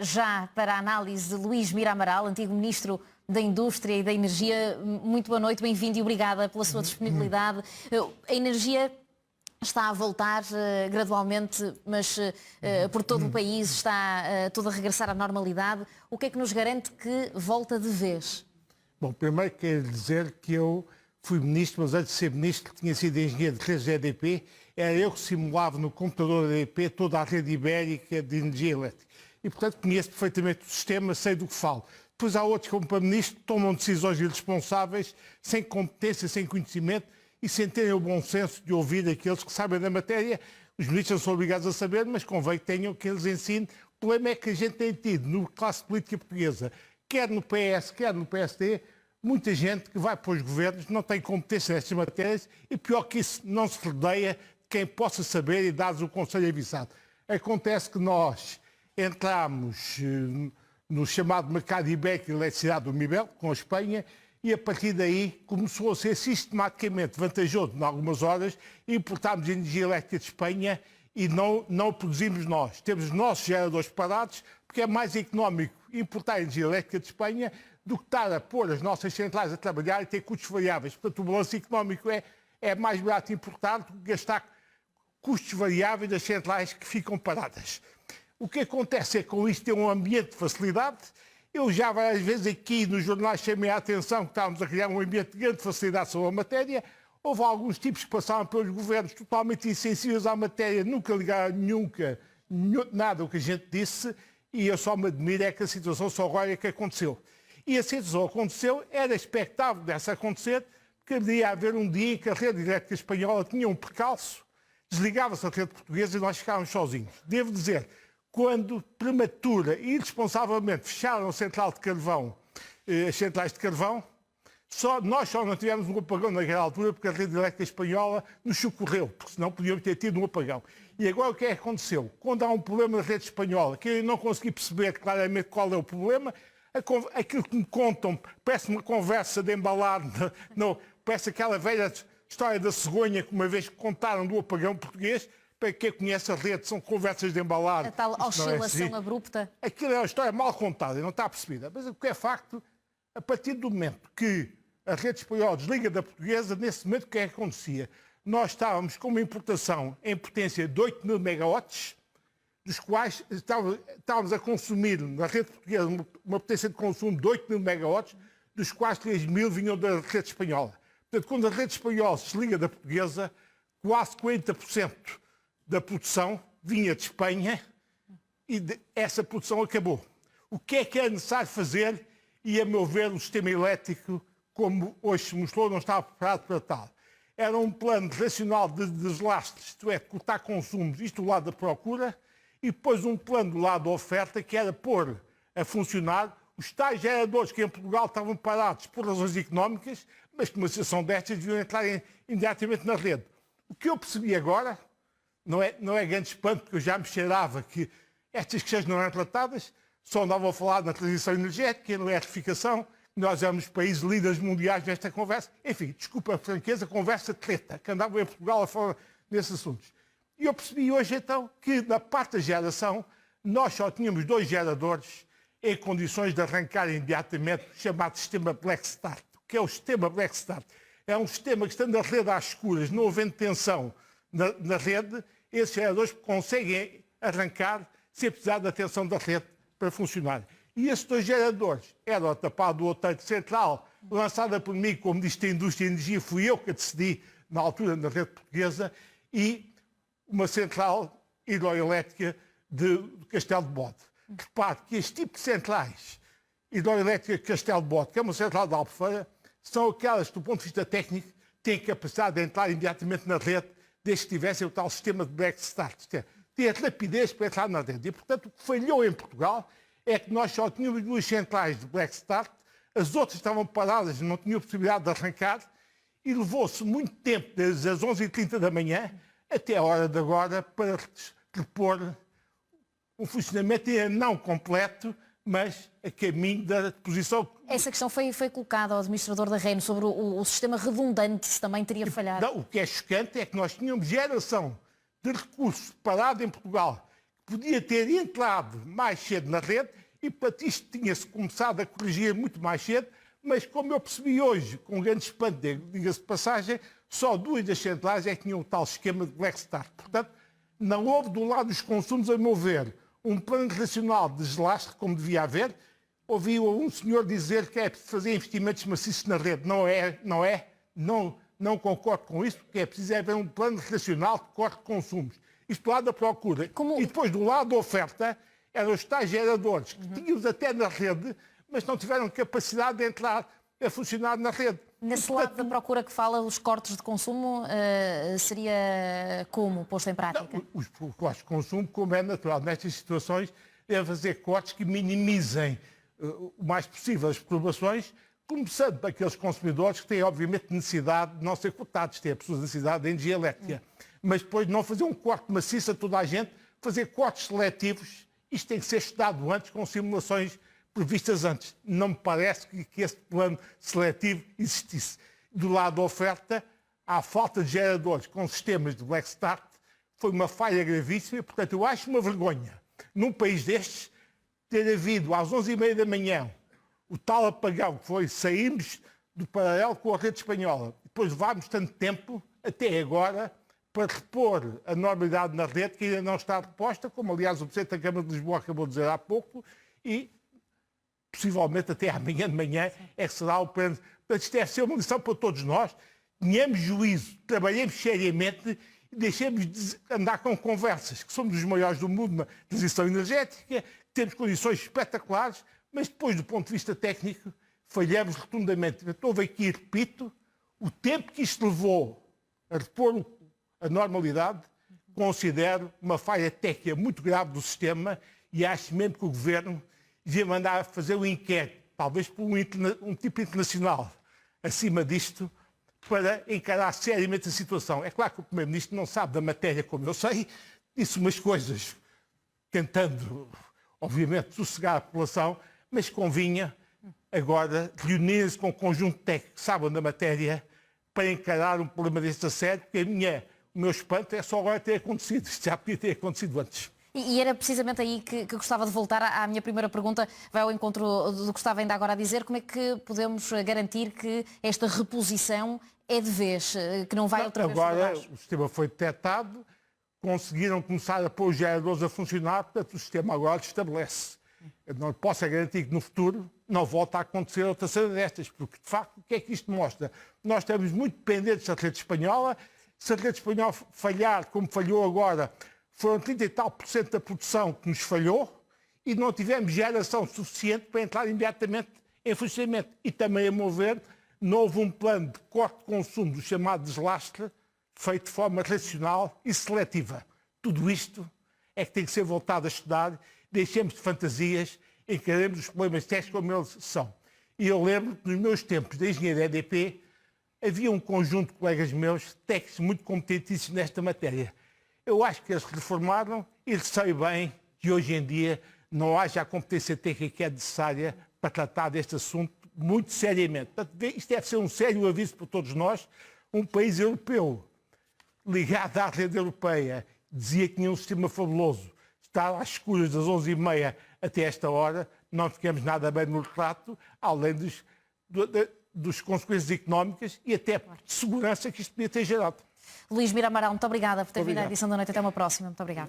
Já para a análise, Luís Mira Amaral, antigo Ministro da Indústria e da Energia. Muito boa noite, bem-vindo e obrigada pela sua disponibilidade. A energia está a voltar gradualmente, mas por todo o país está tudo a regressar à normalidade. O que é que nos garante que volta de vez? Bom, primeiro quero dizer que eu fui ministro, mas antes de ser ministro tinha sido engenheiro de redes da EDP. Era eu que simulava no computador da EDP toda a rede ibérica de energia elétrica. E, portanto, conheço perfeitamente o sistema, sei do que falo. Depois há outros, como para ministro, tomam decisões irresponsáveis, sem competência, sem conhecimento e sem terem o bom senso de ouvir aqueles que sabem da matéria. Os ministros não são obrigados a saber, mas convém que tenham que eles ensinem. O problema é que a gente tem tido, na classe política portuguesa, quer no PS, quer no PSD, muita gente que vai para os governos, não tem competência nestas matérias e, pior que isso, não se rodeia de quem possa saber e dar-lhes o conselho avisado. Acontece que nós entramos no chamado mercado ibérico de eletricidade do MIBEL, com a Espanha, e a partir daí começou a ser sistematicamente vantajoso, em algumas horas, importarmos energia elétrica de Espanha e não produzimos nós. Temos os nossos geradores parados, porque é mais económico importar energia elétrica de Espanha do que estar a pôr as nossas centrais a trabalhar e ter custos variáveis. Portanto, o balanço económico é mais barato importar do que gastar custos variáveis das centrais que ficam paradas. O que acontece é que com isto tem um ambiente de facilidade. Eu já várias vezes aqui nos jornais chamei a atenção que estávamos a criar um ambiente de grande facilidade sobre a matéria. Houve alguns tipos que passaram pelos governos totalmente insensíveis à matéria, nunca ligaram nada ao que a gente disse, e eu só me admiro é que a situação só agora é que aconteceu. E a situação aconteceu, era expectável dessa acontecer, porque deveria haver um dia em que a rede elétrica espanhola tinha um percalço, desligava-se a rede portuguesa e nós ficávamos sozinhos. Devo dizer, quando prematura e irresponsavelmente fecharam a central de carvão, as centrais de carvão, nós só não tivemos um apagão naquela altura porque a rede elétrica espanhola nos socorreu, porque senão podíamos ter tido um apagão. E agora o que é que aconteceu? Quando há um problema na rede espanhola, que eu não consegui perceber claramente qual é o problema, aquilo que me contam parece uma conversa de embalar, parece aquela velha história da cegonha que uma vez contaram do apagão português. Para quem conhece a rede, são conversas de embalar. A tal oscilação abrupta. Aquilo é uma história mal contada, não está percebida. Mas o que é facto, a partir do momento que a rede espanhola desliga da portuguesa, nesse momento o que é que acontecia? Nós estávamos com uma importação em potência de 8.000 megawatts, dos quais estávamos a consumir na rede portuguesa uma potência de consumo de 8.000 megawatts, dos quais 3.000 vinham da rede espanhola. Portanto, quando a rede espanhola se desliga da portuguesa, quase 40% da produção vinha de Espanha e essa produção acabou. O que é necessário fazer? E, a meu ver, o sistema elétrico, como hoje se mostrou, não estava preparado para tal. Era um plano racional de deslastres, isto é, de cortar consumos, isto do lado da procura, e depois um plano do lado da oferta, que era pôr a funcionar os tais geradores que em Portugal estavam parados por razões económicas, mas que uma situação destas deviam entrar imediatamente na rede. O que eu percebi agora não é grande espanto, porque eu já me cheirava que estas questões não eram tratadas, só andavam a falar na transição energética, na eletrificação, nós éramos países líderes mundiais nesta conversa. Enfim, desculpa a franqueza, conversa treta, que andavam em Portugal a falar nesses assuntos. E eu percebi hoje, então, que na parte da geração, nós só tínhamos 2 geradores em condições de arrancar imediatamente o chamado sistema Black Start. O que é o sistema Black Start? É um sistema que, estando a rede às escuras, não havendo tensão na rede, esses geradores conseguem arrancar sem precisar da atenção da rede para funcionar. E esses 2 geradores eram a tapar do outeiro central, lançada por mim, como Ministro da Indústria e Energia, fui eu que a decidi na altura na rede portuguesa, e uma central hidroelétrica de Castelo de Bode. Repare que este tipo de centrais hidroelétricas de Castelo de Bode, que é uma central de Albufeira, são aquelas que, do ponto de vista técnico, têm capacidade de entrar imediatamente na rede, desde que tivessem o tal sistema de Black Start. Tem a rapidez para entrar na rede. E, portanto, o que falhou em Portugal é que nós só tínhamos 2 centrais de Black Start, as outras estavam paradas, não tinham possibilidade de arrancar, e levou-se muito tempo, desde as 11h30 da manhã até a hora de agora, para repor um funcionamento ainda não completo, mas a caminho da posição. Essa questão foi colocada ao administrador da REN sobre o sistema redundante, se também teria falhado. Não, o que é chocante é que nós tínhamos geração de recursos parado em Portugal, que podia ter entrado mais cedo na rede e, portanto, isto tinha-se começado a corrigir muito mais cedo, mas como eu percebi hoje, com grande espanto, diga-se de passagem, só 2 das centrais é que tinham o tal esquema de Black Start. Portanto, não houve do lado dos consumos, a meu ver, um plano racional de deslastre, como devia haver. Ouvi um senhor dizer que é preciso fazer investimentos maciços na rede. Não concordo com isso, porque é preciso haver um plano racional de corte de consumos. Isto do lado da procura. E depois, do lado da oferta, eram os tais geradores, que tínhamos até na rede, mas não tiveram capacidade de entrar a funcionar na rede. Nesse lado da procura que fala, os cortes de consumo, seria como posto em prática? Não, os cortes de consumo, como é natural nestas situações, devem fazer cortes que minimizem o mais possível as perturbações, começando daqueles consumidores que têm, obviamente, necessidade de não ser cortados, têm a sua necessidade de energia elétrica. Mas depois não fazer um corte maciço a toda a gente, fazer cortes seletivos, isto tem que ser estudado antes, com simulações previstas antes. Não me parece que esse plano seletivo existisse. Do lado da oferta, há falta de geradores com sistemas de Black Start, foi uma falha gravíssima, e, portanto, eu acho uma vergonha, num país destes, ter havido às 11h30 da manhã o tal apagão que foi, saímos do paralelo com a rede espanhola. Depois levámos tanto tempo, até agora, para repor a normalidade na rede, que ainda não está reposta, como aliás o Presidente da Câmara de Lisboa acabou de dizer há pouco, e possivelmente até amanhã de manhã é que será o plano. Portanto, isto deve ser uma lição para todos nós. Tenhamos juízo, trabalhemos seriamente e deixemos de andar com conversas, que somos os maiores do mundo na transição energética, temos condições espetaculares, mas depois, do ponto de vista técnico, falhamos rotundamente. Houve aqui, repito, o tempo que isto levou a repor a normalidade, considero uma falha técnica muito grave do sistema e acho mesmo que o Governo devia mandar fazer um inquérito, talvez por um tipo internacional, acima disto, para encarar seriamente a situação. É claro que o Primeiro-Ministro não sabe da matéria como eu sei, disse umas coisas tentando, obviamente, sossegar a população, mas convinha agora reunir-se com um conjunto técnico que sabem da matéria para encarar um problema deste a sério, porque o meu espanto é só agora ter acontecido. Isto já podia ter acontecido antes. E era precisamente aí que gostava de voltar à minha primeira pergunta, vai ao encontro do que estava ainda agora a dizer. Como é que podemos garantir que esta reposição é de vez, que não vai outra vez agora abaixo? O sistema foi detectado, conseguiram começar a pôr os geradores a funcionar, portanto o sistema agora estabelece. Eu não posso garantir que no futuro não volta a acontecer outra cena destas, porque de facto o que é que isto mostra? Nós estamos muito dependentes da rede espanhola. Se a rede espanhola falhar, como falhou agora, foram 30 e tal % da produção que nos falhou e não tivemos geração suficiente para entrar imediatamente em funcionamento. E também, a meu ver, não houve um plano de corte de consumo do chamado deslastre feito de forma racional e seletiva. Tudo isto é que tem que ser voltado a estudar. Deixemos de fantasias, encaremos os problemas técnicos como eles são. E eu lembro que nos meus tempos de engenharia EDP havia um conjunto de colegas meus, técnicos muito competentíssimos nesta matéria. Eu acho que eles reformaram e receio bem que hoje em dia não haja a competência técnica que é necessária para tratar deste assunto muito seriamente. Portanto, isto deve ser um sério aviso para todos nós. Um país europeu ligado à rede europeia dizia que tinha um sistema fabuloso. Estar às escuras das 11h30 até esta hora, não ficamos nada bem no retrato, além dos consequências económicas e até de segurança que isto podia ter gerado. Luís Mira Amaral, muito obrigada por ter vindo à edição da noite. Até uma próxima. Muito obrigada.